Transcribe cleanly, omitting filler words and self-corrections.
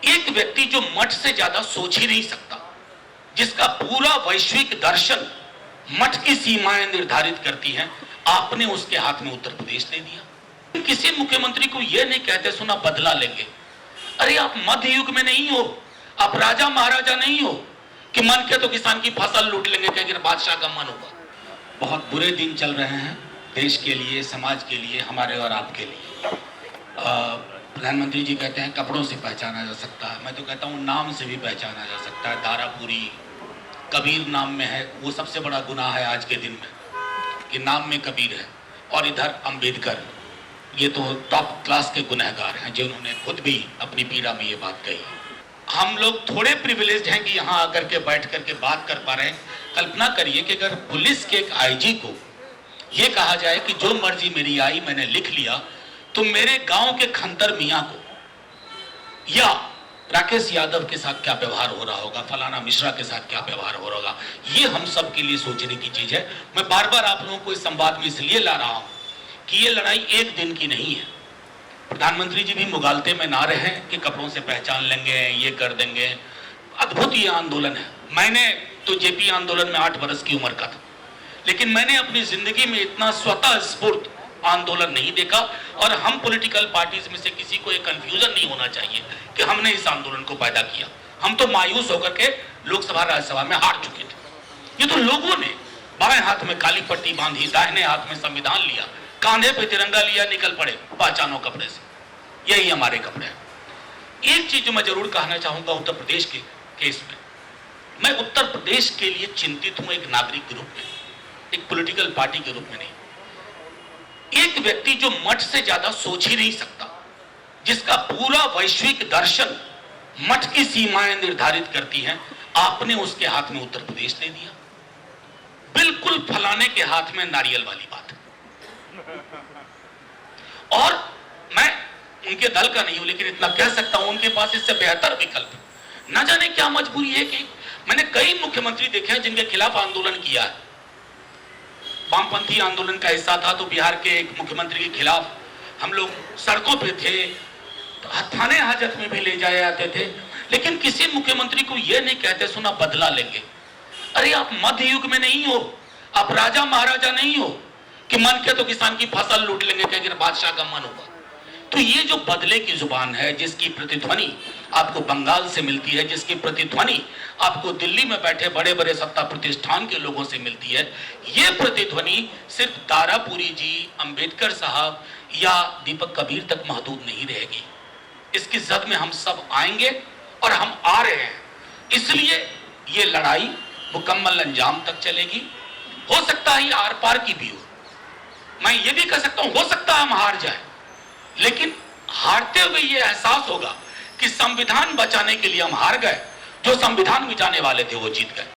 एक व्यक्ति जो मठ से ज्यादा सोच ही नहीं सकता, जिसका पूरा वैश्विक दर्शन मठ की सीमाएं निर्धारित करती हैं, आपने उसके हाथ में उत्तर प्रदेश दे दिया। किसी मुख्यमंत्री को यह नहीं कहते सुना बदला लेंगे। अरे आप मध्य युग में नहीं हो, आप राजा महाराजा नहीं हो कि मन के तो किसान की फसल लूट लेंगे, कहेंगे बादशाह का मन होगा। बहुत बुरे दिन चल रहे हैं देश के लिए, समाज के लिए, हमारे और आपके लिए। प्रधानमंत्री जी कहते हैं कपड़ों से पहचाना जा सकता है, मैं तो कहता हूँ नाम से भी पहचाना जा सकता है। दारापुरी कबीर नाम में है, वो सबसे बड़ा गुनाह है आज के दिन में कि नाम में कबीर है। और इधर अंबेडकर, ये तो टॉप क्लास के गुनहगार हैं जिन्होंने खुद भी अपनी पीड़ा में ये बात कही। हम लोग थोड़े प्रिविलेज्ड हैं कि यहाँ आकर के बैठ करके बात कर पा रहे हैं। कल्पना करिए कि अगर पुलिस के एक आईजी को ये कहा जाए कि जो मर्जी मेरी आई मैंने लिख लिया, तो मेरे गांव के खंतर मियां को या राकेश यादव के साथ क्या व्यवहार हो रहा होगा, फलाना मिश्रा के साथ क्या व्यवहार हो रहा होगा, ये हम सब के लिए सोचने की चीज है। मैं बार बार आप लोगों को इस संवाद में इसलिए ला रहा हूं कि ये लड़ाई एक दिन की नहीं है। प्रधानमंत्री जी भी मुगालते में ना रहे कि कपड़ों से पहचान लेंगे, ये कर देंगे। अद्भुत ये आंदोलन है। मैंने तो जेपी आंदोलन में 8 वर्ष की उम्र का था, लेकिन मैंने अपनी जिंदगी में इतना स्वतः स्फूर्त आंदोलन नहीं देखा। और हम पॉलिटिकल पार्टीज में से किसी को एक कंफ्यूजन नहीं होना चाहिए कि हमने इस आंदोलन को पैदा किया। हम तो मायूस होकर के लोकसभा राज्यसभा में हार चुके थे। ये तो लोगों ने बाएं हाथ में काली पट्टी बांधी, दाहिने हाथ में संविधान लिया, कांधे पे तिरंगा लिया, निकल पड़े पहचानो कपड़े से। यही हमारे कपड़े हैं। एक चीज जो मैं जरूर कहना चाहूंगा उत्तर प्रदेश के केस में, मैं उत्तर प्रदेश के लिए चिंतित हूं, एक नागरिक के रूप में, एक पॉलिटिकल पार्टी के रूप में नहीं। एक व्यक्ति जो मठ से ज्यादा सोच ही नहीं सकता, जिसका पूरा वैश्विक दर्शन मठ की सीमाएं निर्धारित करती हैं, आपने उसके हाथ में उत्तर प्रदेश दे दिया। बिल्कुल फलाने के हाथ में नारियल वाली बात है। और मैं उनके दल का नहीं हूं, लेकिन इतना कह सकता हूं उनके पास इससे बेहतर विकल्प है। न जाने क्या मजबूरी है कि मैंने कई मुख्यमंत्री देखे हैं जिनके खिलाफ आंदोलन किया है। वामपंथी आंदोलन का हिस्सा था तो बिहार के एक मुख्यमंत्री के खिलाफ हम लोग सड़कों पे थे, तो थाने हाजत में भी ले जाए जाते थे, लेकिन किसी मुख्यमंत्री को यह नहीं कहते सुना बदला लेंगे। अरे आप मध्य युग में नहीं हो, आप राजा महाराजा नहीं हो कि मन के तो किसान की फसल लूट लेंगे, कहेंगे बादशाह का मन होगा। तो ये जो बदले की जुबान है, जिसकी प्रतिध्वनि आपको बंगाल से मिलती है, जिसकी प्रतिध्वनि आपको दिल्ली में बैठे बड़े बड़े सत्ता प्रतिष्ठान के लोगों से मिलती है, ये प्रतिध्वनि सिर्फ दारापुरी जी, अंबेडकर साहब या दीपक कबीर तक महदूद नहीं रहेगी। इसकी जद में हम सब आएंगे और हम आ रहे हैं। इसलिए ये लड़ाई मुकम्मल अंजाम तक चलेगी। हो सकता है आर पार की भी हो। मैं ये भी कह सकता हूं हो सकता है हम हार जाए, लेकिन हारते हुए ये एहसास होगा कि संविधान बचाने के लिए हम हार गए, जो संविधान मिटाने वाले थे वो जीत गए।